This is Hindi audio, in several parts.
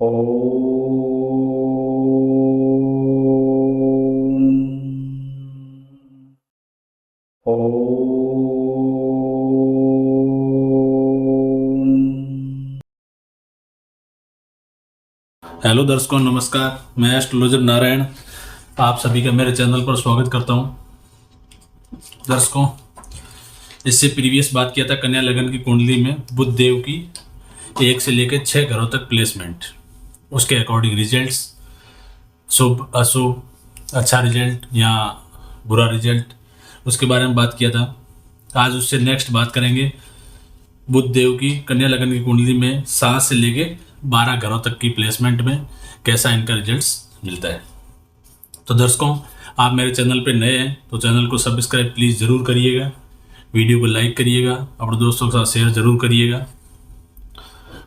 हेलो दर्शकों, नमस्कार। मैं एस्ट्रोलॉजर नारायण आप सभी का मेरे चैनल पर स्वागत करता हूं। दर्शकों, इससे प्रीवियस बात किया था कन्या लगन की कुंडली में बुध देव की 1 से लेकर 6 घरों तक प्लेसमेंट, उसके अकॉर्डिंग रिजल्ट्स, शुभ अशुभ, अच्छा रिजल्ट या बुरा रिजल्ट, उसके बारे में बात किया था। आज उससे नेक्स्ट बात करेंगे बुध देव की कन्या लगन की कुंडली में 7 से लेके 12 घरों तक की प्लेसमेंट में कैसा इनका रिजल्ट्स मिलता है। तो दर्शकों, आप मेरे चैनल पे नए हैं तो चैनल को सब्सक्राइब प्लीज़ ज़रूर करिएगा, वीडियो को लाइक करिएगा, अपने दोस्तों के साथ शेयर ज़रूर करिएगा।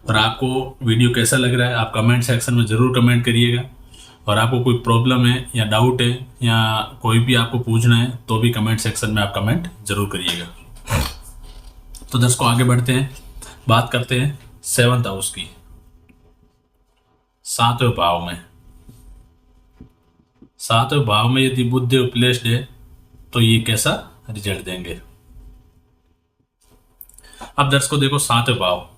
और आपको वीडियो कैसा लग रहा है आप कमेंट सेक्शन में ज़रूर कमेंट करिएगा। और आपको कोई प्रॉब्लम है या डाउट है या कोई भी आपको पूछना है तो भी कमेंट सेक्शन में आप कमेंट ज़रूर करिएगा। तो दर्शकों, आगे बढ़ते हैं, बात करते हैं 7th हाउस की, 7वें भाव में। 7वें भाव में यदि बुध देव प्लेस्ड है तो ये कैसा रिजल्ट देंगे। अब दर्शकों देखो, 7वें भाव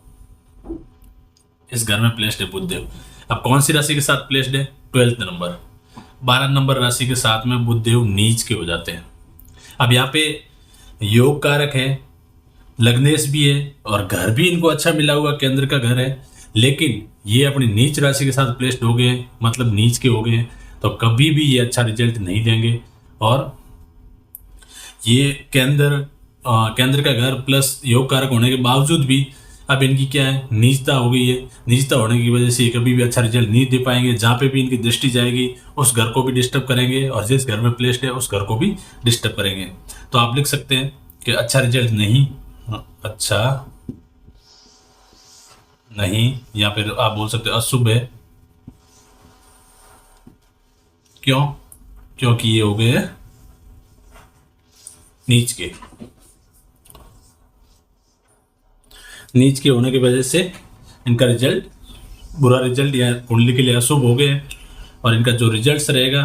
इस घर में प्लेस्ड है बुध देव। अब कौन सी राशि के साथ प्लेस्ड है? 12th नंबर, 12 नंबर राशि के साथ में बुध देव नीच के हो जाते हैं। अब यहाँ पे योग कारक है, लग्नेश भी है और घर भी इनको अच्छा मिला हुआ केंद्र का घर है, लेकिन ये अपनी नीच राशि के साथ प्लेस्ड हो गए, मतलब नीच के हो गए, तो कभी भी ये अच्छा रिजल्ट नहीं देंगे। और ये केंद्र का घर प्लस योग कारक होने के बावजूद भी अब इनकी क्या है, नीचता हो गई है। नीचता होने की वजह से ये कभी भी अच्छा रिजल्ट नहीं दे पाएंगे। जहाँ पे भी इनकी दृष्टि जाएगी उस घर को भी डिस्टर्ब करेंगे और जिस घर में प्लेस्ड है उस घर को भी डिस्टर्ब करेंगे। तो आप लिख सकते हैं कि अच्छा रिजल्ट नहीं, अच्छा नहीं, या फिर आप बोल सकते हैं अशुभ है। क्यों? क्योंकि ये हो गए नीच के। नीच के होने की वजह से इनका रिजल्ट बुरा रिजल्ट या कुंडली के लिए अशुभ हो गए। और इनका जो रिजल्ट्स रहेगा,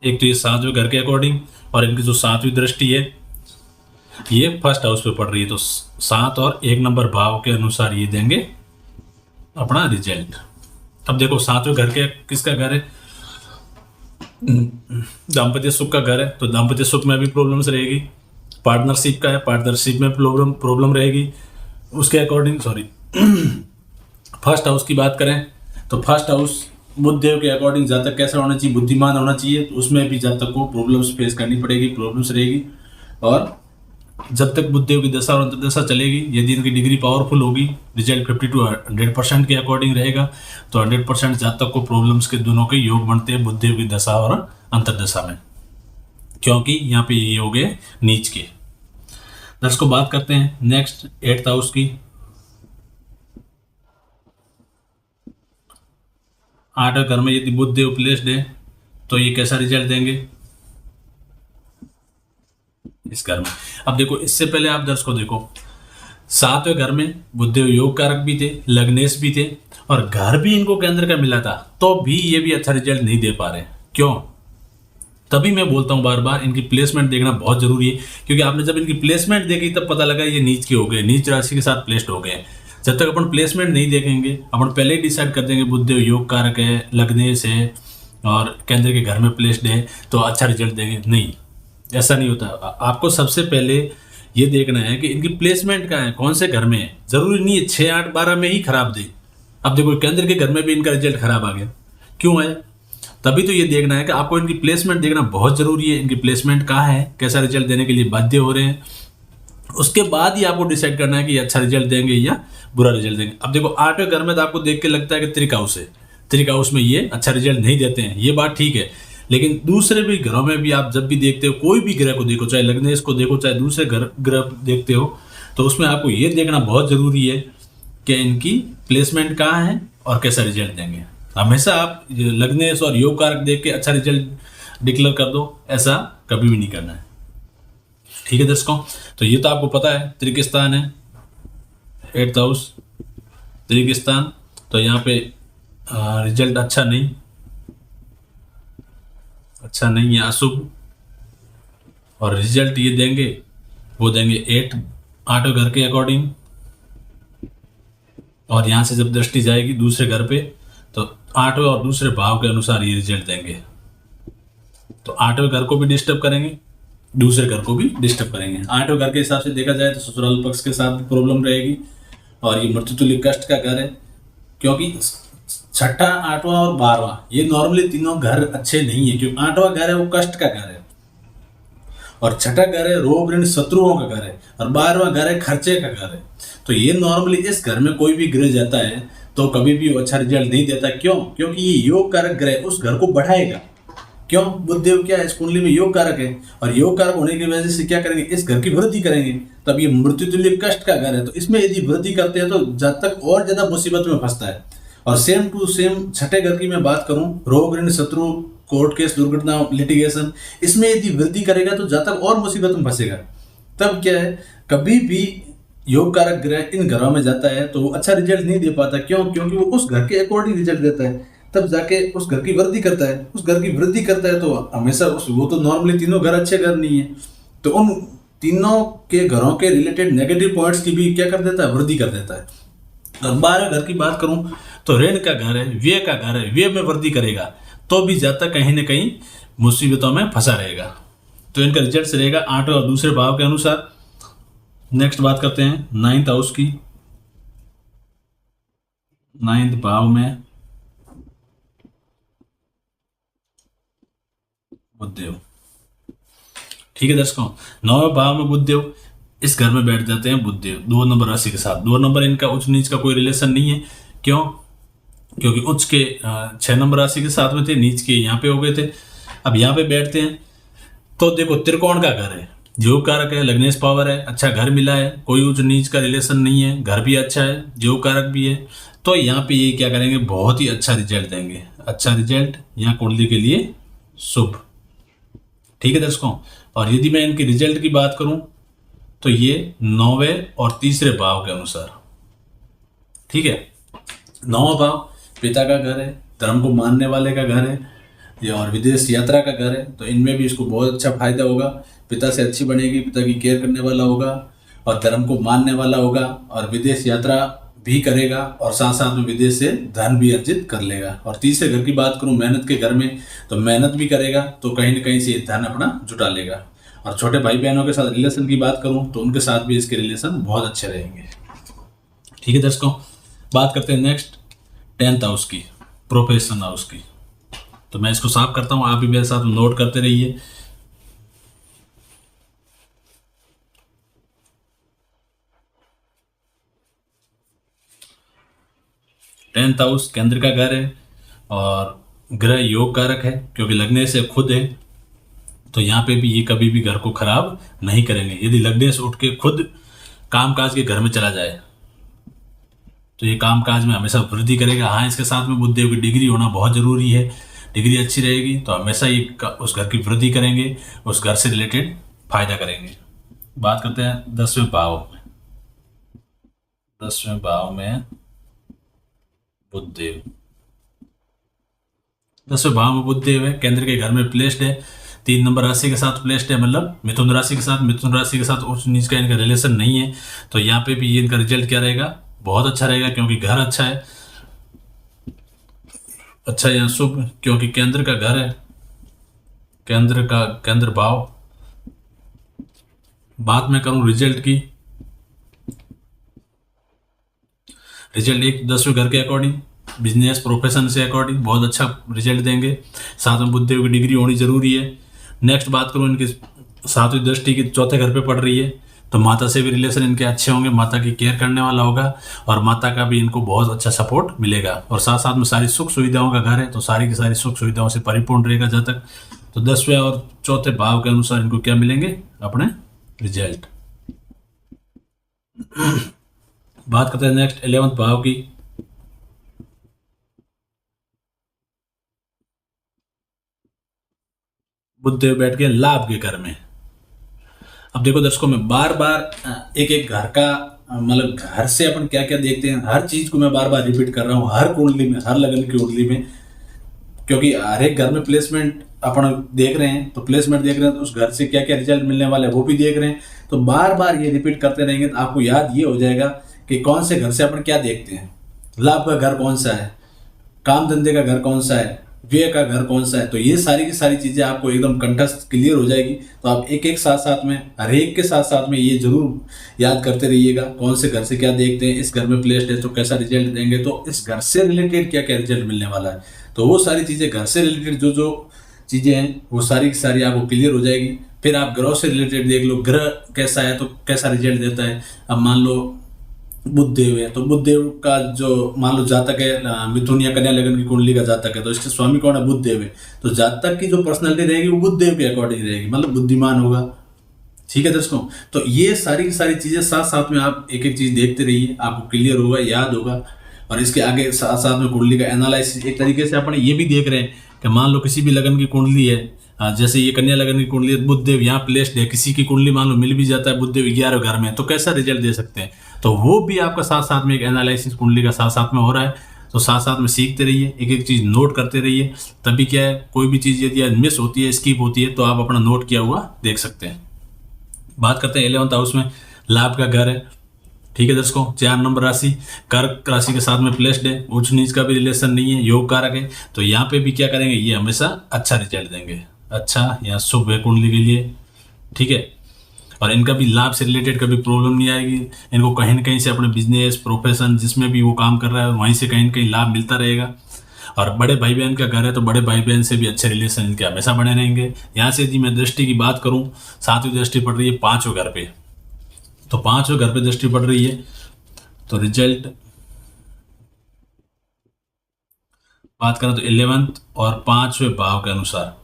एक तो ये 7वें घर के अकॉर्डिंग, और इनकी जो 7वीं दृष्टि है ये 1st हाउस पे पड़ रही है, तो 7 और 1 नंबर भाव के अनुसार ये देंगे अपना रिजल्ट। अब देखो, 7वें घर के किसका घर है? दाम्पत्य सुख का घर है, तो दाम्पत्य सुख में भी प्रॉब्लम्स रहेगी। पार्टनरशिप का है, पार्टनरशिप में प्रॉब्लम रहेगी। उसके अकॉर्डिंग 1st हाउस की बात करें तो 1st हाउस बुध देव के अकॉर्डिंग जातक कैसा होना चाहिए? बुद्धिमान होना चाहिए। तो उसमें भी जातक को प्रॉब्लम्स फेस करनी पड़ेगी, प्रॉब्लम्स रहेगी। और जब तक बुध देव की दशा और अंतर्दशा चलेगी, यदि इनकी डिग्री पावरफुल होगी, रिजल्ट 50 to 100% के अकॉर्डिंग रहेगा, तो 100% जातक को प्रॉब्लम्स के दोनों के योग बनते हैं बुध देव की दशा और अंतर्दशा में, क्योंकि यहाँ पे ये हो गए नीच के। दर्शकों, बात करते हैं नेक्स्ट 8th हाउस की। 8वें घर में यदि बुध देव प्लेस्ड है तो ये कैसा रिजल्ट देंगे इस घर में। अब देखो, इससे पहले आप दर्शकों देखो, 7वें घर में बुध देव योग कारक भी थे, लग्नेश भी थे और घर भी इनको केंद्र का मिला था, तो भी ये भी अच्छा रिजल्ट नहीं दे पा रहे। क्यों? तभी मैं बोलता हूँ बार बार, इनकी प्लेसमेंट देखना बहुत जरूरी है। क्योंकि आपने जब इनकी प्लेसमेंट देखी तब पता लगा ये नीच के हो गए, नीच राशि के साथ प्लेस्ड हो गए। जब तक अपन प्लेसमेंट नहीं देखेंगे, अपन पहले ही डिसाइड कर देंगे बुध देव योग कारक है, लग्नेश है और केंद्र के घर में प्लेस्ड है तो अच्छा रिजल्ट देंगे, नहीं, ऐसा नहीं होता। आपको सबसे पहले ये देखना है कि इनकी प्लेसमेंट कहाँ है, कौन से घर में है। जरूरी नहीं है 6, 8, 12 में ही खराब दे। अब देखो, केंद्र के घर में भी इनका रिजल्ट खराब आ गया, क्यों है? तभी तो ये देखना है कि आपको इनकी प्लेसमेंट देखना बहुत जरूरी है। इनकी प्लेसमेंट कहाँ है, कैसा रिजल्ट देने के लिए बाध्य हो रहे हैं, उसके बाद ही आपको डिसाइड करना है कि अच्छा रिजल्ट देंगे या बुरा रिजल्ट देंगे। अब देखो, 8वें घर में तो आपको देख के लगता है कि त्रिक हाउस है, त्रिक हाउस में ये अच्छा रिजल्ट नहीं देते हैं, ये बात ठीक है। लेकिन दूसरे भी घरों में भी आप जब भी देखते हो, कोई भी ग्रह को देखो, चाहे लग्नेश को देखो, चाहे दूसरे ग्रह देखते हो, तो उसमें आपको ये देखना बहुत जरूरी है कि इनकी प्लेसमेंट कहाँ है और कैसा रिजल्ट देंगे। हमेशा आप लग्नेश और योग कारक देख के अच्छा रिजल्ट डिक्लेयर कर दो, ऐसा कभी भी नहीं करना है। ठीक है दर्शकों, तो ये तो आपको पता है त्रिक स्थान है 8th हाउस, दीर्घ स्थान, तो यहाँ पे रिजल्ट अच्छा नहीं है, अशुभ। और रिजल्ट ये देंगे, वो देंगे 8 8वें घर के अकॉर्डिंग। और यहाँ से जब दृष्टि जाएगी दूसरे घर पे, तो 8वें और दूसरे भाव के अनुसार ये रिजल्ट देंगे। तो 8वें घर को भी डिस्टर्ब करेंगे, दूसरे घर को भी डिस्टर्ब करेंगे। 8वें घर के हिसाब से देखा जाए तो ससुराल पक्ष के साथ भी प्रॉब्लम रहेगी, और ये मृत्युतुल्य कष्ट का घर है, क्योंकि छठा, 8वां और 12वां ये नॉर्मली तीनों घर अच्छे नहीं है, क्योंकि 8वां घर है वो कष्ट का घर है, और छठा घर है रोग ऋण शत्रुओं का घर है, और 12वां घर है खर्चे का घर है। तो ये नॉर्मली इस घर में कोई भी ग्रह जाता है तो कभी भी वो अच्छा रिजल्ट नहीं देता। क्यों? क्योंकि ये योग कारक ग्रह उस घर को बढ़ाएगा। क्यों? बुधदेव क्या है, इस कुंडली में योग कारक है, और योग कारक होने की वजह से क्या करेंगे, इस घर की वृद्धि करेंगे। तब ये मृत्युतुल्य कष्ट का घर है, तो इसमें यदि वृद्धि करते हैं तो जब तक और ज्यादा मुसीबत में फंसता है। और सेम टू सेम छठे घर की मैं बात करूं, रोग ऋण शत्रु कोर्ट केस दुर्घटना लिटिगेशन, इसमें यदि वृद्धि करेगा तो जब तक और मुसीबत में फंसेगा। तब क्या है, कभी भी योग कारक ग्रह इन घरों में जाता है तो वो अच्छा रिजल्ट नहीं दे पाता। क्यों? क्योंकि वो उस घर के अकॉर्डिंग रिजल्ट देता है, तब जाके उस घर की वृद्धि करता है। उस घर की वृद्धि करता है तो हमेशा उस, वो तो नॉर्मली तीनों घर अच्छे घर नहीं है, तो उन तीनों के घरों के रिलेटेड नेगेटिव पॉइंट्स की भी क्या कर देता है, वृद्धि कर देता है। और 12 घर की बात करूं तो ऋण का घर है, व्यय का घर है, व्यय में वृद्धि करेगा, तो भी जाता कहीं ना कहीं मुसीबतों में फंसा रहेगा। तो इनका रिजल्ट रहेगा 8 और दूसरे भाव के अनुसार। नेक्स्ट बात करते हैं 9th हाउस की। 9th भाव में बुधदेव। ठीक है दर्शकों, 9वें भाव में बुधदेव, इस घर में बैठ जाते हैं बुधदेव 2 नंबर राशि के साथ। 2 नंबर इनका उच्च नीच का कोई रिलेशन नहीं है। क्यों? क्योंकि उच्च के 6 नंबर राशि के साथ में थे, नीच के यहाँ पे हो गए थे, अब यहाँ पे बैठते हैं। तो देखो त्रिकोण का घर है, योग कारक है, लग्नेश पावर है, अच्छा घर मिला है, कोई उच्च नीच का रिलेशन नहीं है, घर भी अच्छा है, योग कारक भी है। तो यहाँ पे ये क्या करेंगे, बहुत ही अच्छा रिजल्ट देंगे। अच्छा रिजल्ट यहाँ कुंडली के लिए शुभ। ठीक है दर्शकों, और यदि मैं इनके रिजल्ट की बात करूं तो ये 9वें और तीसरे भाव के अनुसार। ठीक है, 9वां भाव पिता का घर है, धर्म को मानने वाले का घर है, ये और विदेश यात्रा का घर है, तो इनमें भी इसको बहुत अच्छा फायदा होगा। पिता से अच्छी बनेगी, पिता की केयर करने वाला होगा, और धर्म को मानने वाला होगा, और विदेश यात्रा भी करेगा, और साथ साथ में विदेश से धन भी अर्जित कर लेगा। और तीसरे घर की बात करूं मेहनत के घर में, तो मेहनत भी करेगा, तो कहीं न कहीं से धन अपना जुटा लेगा। और छोटे भाई बहनों के साथ रिलेशन की बात करूं तो उनके साथ भी इसके रिलेशन बहुत अच्छे रहेंगे। ठीक है दर्शकों, बात करते हैं नेक्स्ट 10th हाउस की, प्रोफेशन हाउस की। तो मैं इसको साफ करता हूं, आप भी मेरे साथ नोट करते रहिए। टेंथ हाउस केंद्र का घर है, और ग्रह योग कारक है, क्योंकि लगने से खुद है, तो यहाँ पे भी ये कभी भी घर को खराब नहीं करेंगे। यदि लगने से उठ के खुद कामकाज के घर में चला जाए तो ये कामकाज में हमेशा वृद्धि करेगा। हाँ, इसके साथ में बुधदेव की डिग्री होना बहुत जरूरी है। डिग्री अच्छी रहेगी तो हमेशा ये उस घर की वृद्धि करेंगे, उस घर से रिलेटेड फायदा करेंगे। बात करते हैं 10वें भाव में। 10वें भाव में बुधदेव, 10वें भाव में बुधदेव है, केंद्र के घर में प्लेस्ड है, 3 नंबर राशि के साथ प्लेस्ड है, मतलब मिथुन राशि के साथ। मिथुन राशि के साथ उच्च नीच का इनका रिलेशन नहीं है, तो यहाँ पे भी ये इनका रिजल्ट क्या रहेगा, बहुत अच्छा रहेगा, क्योंकि घर अच्छा है। अच्छा यहाँ शुभ, क्योंकि केंद्र का घर है, केंद्र भाव। बात मैं करूं रिजल्ट की, रिजल्ट एक 10वें घर के अकॉर्डिंग, बिजनेस प्रोफेशन से अकॉर्डिंग बहुत अच्छा रिजल्ट देंगे। साथ में बुधदेव की डिग्री होनी जरूरी है। नेक्स्ट बात करूं इनकी 7वीं दृष्टि की 4थे घर पे पड़ रही है, तो माता से भी रिलेशन इनके अच्छे होंगे, माता की केयर करने वाला होगा, और माता का भी इनको बहुत अच्छा सपोर्ट मिलेगा। और साथ साथ में सारी सुख सुविधाओं का घर है, तो सारी की सारी सुख सुविधाओं से परिपूर्ण रहेगा जब तक। तो 10वें और 4थे भाव के अनुसार इनको क्या मिलेंगे, अपने रिजल्ट। बात करते हैं नेक्स्ट 11th भाव की। बुधदेव बैठ गए लाभ के घर में। अब देखो दर्शकों, मैं बार बार एक एक घर का मतलब घर से अपन क्या क्या देखते हैं, हर चीज को मैं बार बार रिपीट कर रहा हूँ, हर कुंडली में, हर लगन की कुंडली में, क्योंकि हर एक घर में प्लेसमेंट अपन देख रहे हैं, तो प्लेसमेंट देख रहे हैं तो उस घर से क्या क्या रिजल्ट मिलने वाला है वो भी देख रहे हैं। तो बार बार ये रिपीट करते रहेंगे तो आपको याद ये हो जाएगा कि कौन से घर से अपन क्या देखते हैं। लाभ का घर कौन सा है, काम धंधे का घर कौन सा है, व्यय का घर कौन सा है, तो ये सारी की सारी चीजें आपको एकदम कंठस्थ क्लियर हो जाएगी। तो आप एक एक साथ साथ में, हर एक के साथ साथ में ये जरूर याद करते रहिएगा कौन से घर से क्या देखते हैं, इस घर में प्लेस्ड है तो कैसा रिजल्ट देंगे, तो इस घर से रिलेटेड क्या क्या रिजल्ट मिलने वाला है। तो वो सारी चीजें, घर से रिलेटेड जो जो चीजें हैं वो सारी की सारी आपको क्लियर हो जाएगी। फिर आप ग्रह से रिलेटेड देख लो, ग्रह कैसा है तो कैसा रिजल्ट देता है। अब मान लो बुध देव है, तो बुध देव का जो मान लो जातक है, मिथुन या कन्या लगन की कुंडली का जातक है, तो इसके स्वामी कौन है, बुध देव है। तो जातक की जो पर्सनैलिटी रहेगी वो बुध देव के अकॉर्डिंग रहेगी, मतलब बुद्धिमान होगा। ठीक है दर्शकों, तो ये सारी की सारी चीजें साथ साथ में आप एक एक चीज देखते रहिए, आपको क्लियर होगा, याद होगा। और इसके आगे साथ साथ में कुंडली का एनालिसिस एक तरीके से अपन ये भी देख रहे हैं कि मान लो किसी भी लगन की कुंडली है, जैसे ये कन्या लगन की कुंडली है, बुधदेव यहाँ प्लेस्ड है, किसी की कुंडली मान लो मिल भी जाता है बुधदेव 11 घर में, तो कैसा रिजल्ट दे सकते हैं। तो वो भी आपका साथ साथ में एक एनालिसिस कुंडली का साथ साथ में हो रहा है। तो साथ साथ में सीखते रहिए, एक एक चीज नोट करते रहिए, तभी क्या है, कोई भी चीज यदि मिस होती है, स्किप होती है, तो आप अपना नोट किया हुआ देख सकते हैं। बात करते हैं 11th हाउस में, लाभ का घर है। ठीक है दर्शकों, 4 नंबर राशि कर्क राशि के साथ में प्लेस्ड है, उच्च नीच का भी रिलेशन नहीं है, योग कारक है। तो यहाँ पे भी क्या करेंगे, ये हमेशा अच्छा रिजल्ट देंगे, अच्छा या शुभ है कुंडली के लिए। ठीक है, और इनका भी लाभ से रिलेटेड कभी प्रॉब्लम नहीं आएगी। इनको कहीं ना कहीं से अपने बिजनेस प्रोफेशन जिसमें भी वो काम कर रहा है वहीं से कहीं ना कहीं लाभ मिलता रहेगा। और बड़े भाई बहन का घर है, तो बड़े भाई बहन से भी अच्छे रिलेशन इनके हमेशा बने रहेंगे। यहाँ से यदि मैं दृष्टि की बात करूँ, 7वीं दृष्टि पड़ रही है 5वें घर पे, तो 5वें घर पे दृष्टि पड़ रही है, तो रिजल्ट बात करें तो 11th और 5वें भाव के अनुसार,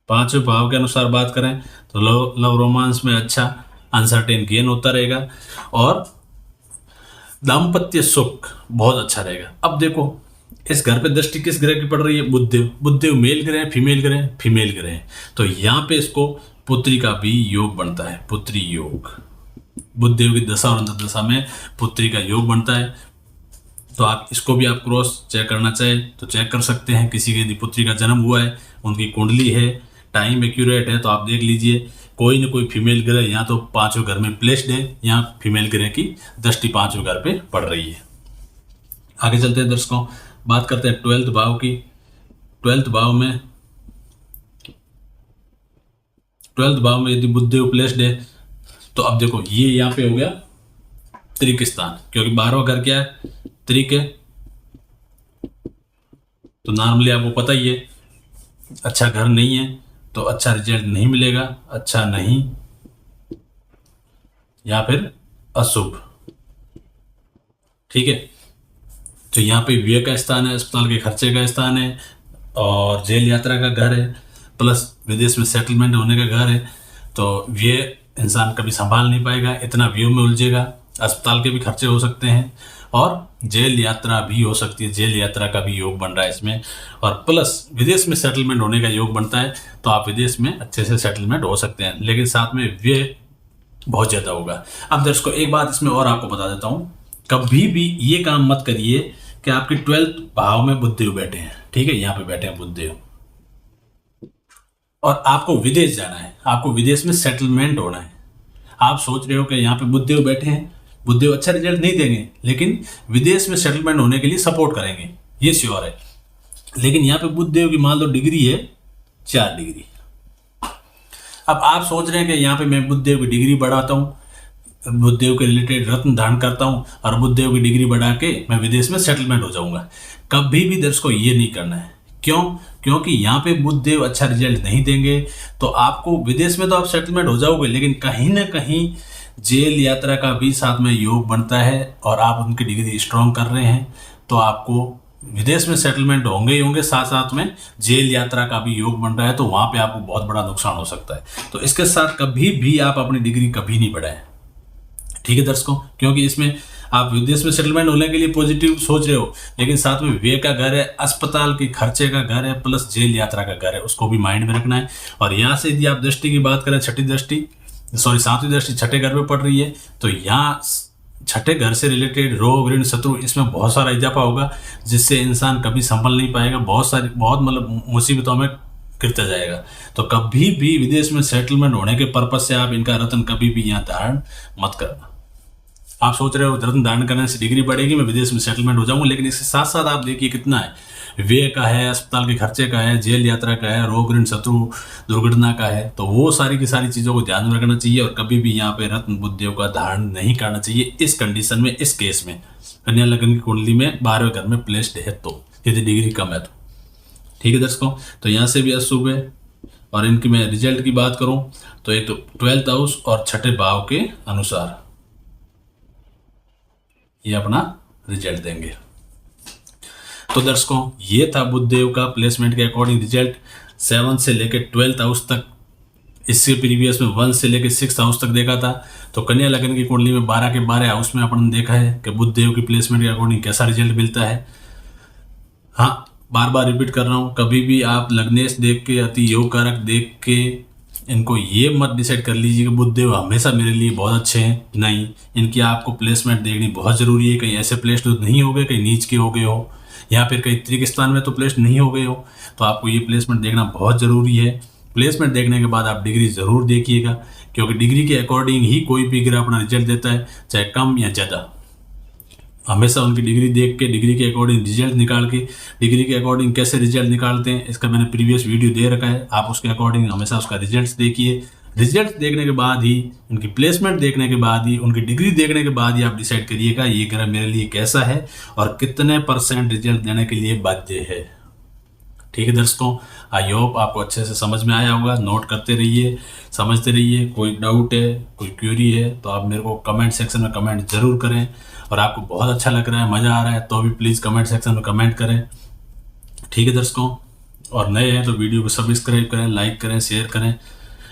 5वें भाव के अनुसार बात करें तो लव रोमांस में अच्छा अनसर्टेन गेन होता रहेगा, और दाम्पत्य सुख बहुत अच्छा रहेगा। अब देखो इस घर पे दृष्टि किस ग्रह की पड़ रही है, बुधदेव। बुधदेव मेल ग्रह है, फीमेल ग्रह है, फीमेल ग्रह है। तो यहाँ पे इसको पुत्री का भी योग बनता है, पुत्री योग। बुधदेव की दशा और अंतर्दशा में पुत्री का योग बनता है। तो आप इसको भी आप क्रॉस चेक करना चाहे तो चेक कर सकते हैं। किसी की यदि पुत्री का जन्म हुआ है, उनकी कुंडली है, टाइम एक्यूरेट है, तो आप देख लीजिए कोई न कोई फीमेल ग्रह यहाँ तो 5वें घर में प्लेस्ड है, यहाँ फीमेल ग्रह की दृष्टि 5वें घर पे पड़ रही है। आगे चलते हैं दर्शकों, बात करते हैं 12th भाव की। 12th भाव में यदि बुधदेव प्लेस्ड है, तो अब देखो ये यहाँ पे हो गया त्रिक स्थान, क्योंकि 12वां घर क्या है, त्रिक है। तो नॉर्मली आपको पता ही है, अच्छा घर नहीं है तो अच्छा रिजल्ट नहीं मिलेगा, अच्छा नहीं या फिर अशुभ। ठीक है, तो यहाँ पे व्यय का स्थान है, अस्पताल के खर्चे का स्थान है, और जेल यात्रा का घर है, प्लस विदेश में सेटलमेंट होने का घर है। तो व्यय इंसान कभी संभाल नहीं पाएगा, इतना व्यय में उलझेगा। अस्पताल के भी खर्चे हो सकते हैं और जेल यात्रा भी हो सकती है, जेल यात्रा का भी योग बन रहा है इसमें, और प्लस विदेश में सेटलमेंट होने का योग बनता है। तो आप विदेश में अच्छे से सेटलमेंट हो सकते हैं, लेकिन साथ में व्यय बहुत ज़्यादा होगा। अब दर्शकों एक बात इसमें और आपको बता देता हूँ, कभी भी ये काम मत करिए कि आपके 12th भाव में बुधदेव बैठे हैं। ठीक है, यहाँ पे बैठे हैं बुधदेव, और आपको विदेश जाना है, आपको विदेश में सेटलमेंट होना है। आप सोच रहे हो कि यहाँ पे बुधदेव बैठे हैं, बुधदेव अच्छा रिजल्ट नहीं देंगे, लेकिन विदेश में सेटलमेंट होने के लिए सपोर्ट करेंगे, ये श्योर है। लेकिन यहाँ पे बुधदेव की मान लो डिग्री है 4 डिग्री। अब आप सोच रहे हैं कि यहाँ पे मैं बुधदेव की डिग्री बढ़ाता हूँ, बुधदेव के रिलेटेड रत्न धारण करता हूँ, और बुधदेव की डिग्री बढ़ा के मैं विदेश में सेटलमेंट हो जाऊंगा। कभी भी दर्शकों ये नहीं करना है। क्यों? क्योंकि यहाँ पे बुधदेव अच्छा रिजल्ट नहीं देंगे, तो आपको विदेश में तो आप सेटलमेंट हो जाओगे, लेकिन कहीं ना कहीं जेल यात्रा का भी साथ में योग बनता है, और आप उनकी डिग्री स्ट्रॉन्ग कर रहे हैं, तो आपको विदेश में सेटलमेंट होंगे ही होंगे, साथ साथ में जेल यात्रा का भी योग बन रहा है, तो वहाँ पे आपको बहुत बड़ा नुकसान हो सकता है। तो इसके साथ कभी भी आप अपनी डिग्री कभी नहीं बढ़ाएं। ठीक है दर्शकों, क्योंकि इसमें आप विदेश में सेटलमेंट होने के लिए पॉजिटिव सोच रहे हो, लेकिन साथ में व्यय का घर है, अस्पताल के खर्चे का घर है, प्लस जेल यात्रा का घर है, उसको भी माइंड में रखना है। और यहाँ से यदि आप दृष्टि की बात करें, छठी दृष्टि, सॉरी 7वीं दृष्टि छठे घर में पड़ रही है, तो यहाँ छठे घर से रिलेटेड रोग ऋण शत्रु इसमें बहुत सारा इजाफा होगा, जिससे इंसान कभी संभल नहीं पाएगा, बहुत मतलब मुसीबतों में गिरता जाएगा। तो कभी भी विदेश में सेटलमेंट होने के पर्पज से आप इनका रत्न कभी भी यहाँ धारण मत करना। आप सोच रहे हो रत्न धारण करने से डिग्री बढ़ेगी, मैं विदेश में सेटलमेंट हो जाऊंगा, लेकिन इसके साथ साथ आप देखिए कितना है, व्यय का है, अस्पताल के खर्चे का है, जेल यात्रा का है, रोग ऋण शत्रु दुर्घटना का है। तो वो सारी की सारी चीज़ों को ध्यान में रखना चाहिए और कभी भी यहाँ पे रत्न बुद्धदेव का धारण नहीं करना चाहिए इस कंडीशन में, इस केस में कन्या लग्न की कुंडली में 12वें घर में प्लेस्ड है तो, यदि डिग्री कम है तो। ठीक है दर्शकों, तो यहाँ से भी अशुभ है। और इनकी मैं रिजल्ट की बात करूँ तो एक तो 12th हाउस और छठे भाव के अनुसार ये अपना रिजल्ट देंगे। तो दर्शकों ये था बुधदेव का प्लेसमेंट के अकॉर्डिंग रिजल्ट 7 से लेकर 12th हाउस तक। इससे प्रीवियस में 1 से लेकर 6th हाउस तक देखा था। तो कन्या लग्न की कुंडली में 12 के 12 हाउस में अपन देखा है कि बुधदेव की प्लेसमेंट के अकॉर्डिंग कैसा रिजल्ट मिलता है। हाँ, बार बार रिपीट कर रहा हूँ, कभी भी आप लग्नेश देख के, अति योग कारक देख के इनको ये मत डिसाइड कर लीजिए कि बुधदेव हमेशा मेरे लिए बहुत अच्छे हैं। नहीं, इनकी आपको प्लेसमेंट देखनी बहुत ज़रूरी है। कहीं ऐसे प्लेस तो नहीं हो गए, कहीं नीच के हो गए हो, या फिर कहीं त्रिक स्थान में तो प्लेस नहीं हो गए हो, तो आपको ये प्लेसमेंट देखना बहुत ज़रूरी है। प्लेसमेंट देखने के बाद आप डिग्री ज़रूर देखिएगा, क्योंकि डिग्री के अकॉर्डिंग ही कोई भी ग्रह अपना रिजल्ट देता है, चाहे कम या ज़्यादा। हमेशा उनकी डिग्री देख के, डिग्री के अकॉर्डिंग रिजल्ट निकाल के, डिग्री के अकॉर्डिंग कैसे रिजल्ट निकालते हैं इसका मैंने प्रीवियस वीडियो दे रखा है, आप उसके अकॉर्डिंग हमेशा उसका रिजल्ट देखिए। रिजल्ट देखने के बाद ही, उनकी प्लेसमेंट देखने के बाद ही, उनकी डिग्री देखने के बाद ही आप डिसाइड करिएगा ये ग्रह मेरे लिए कैसा है और कितने % रिजल्ट देने के लिए बाध्य है। ठीक है दर्शकों, आई होप आपको अच्छे से समझ में आया होगा। नोट करते रहिए, समझते रहिए। कोई डाउट है, कोई क्वेरी है तो आप मेरे को कमेंट सेक्शन में कमेंट ज़रूर करें। और आपको बहुत अच्छा लग रहा है, मज़ा आ रहा है तो भी प्लीज़ कमेंट सेक्शन में कमेंट करें। ठीक है दर्शकों, और नए हैं तो वीडियो को सब्सक्राइब करें, लाइक करें, शेयर करें।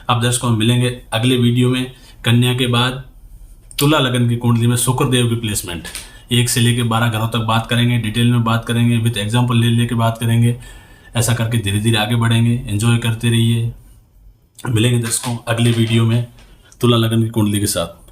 अब दर्शकों मिलेंगे अगले वीडियो में कन्या के बाद तुला लगन की कुंडली में शुक्रदेव की प्लेसमेंट 1 से लेकर 12 घरों तक बात करेंगे, डिटेल में बात करेंगे, विद एग्जाम्पल ले लेके बात करेंगे। ऐसा करके धीरे धीरे आगे बढ़ेंगे। एंजॉय करते रहिए। मिलेंगे दर्शकों अगले वीडियो में तुला लगन की कुंडली के साथ।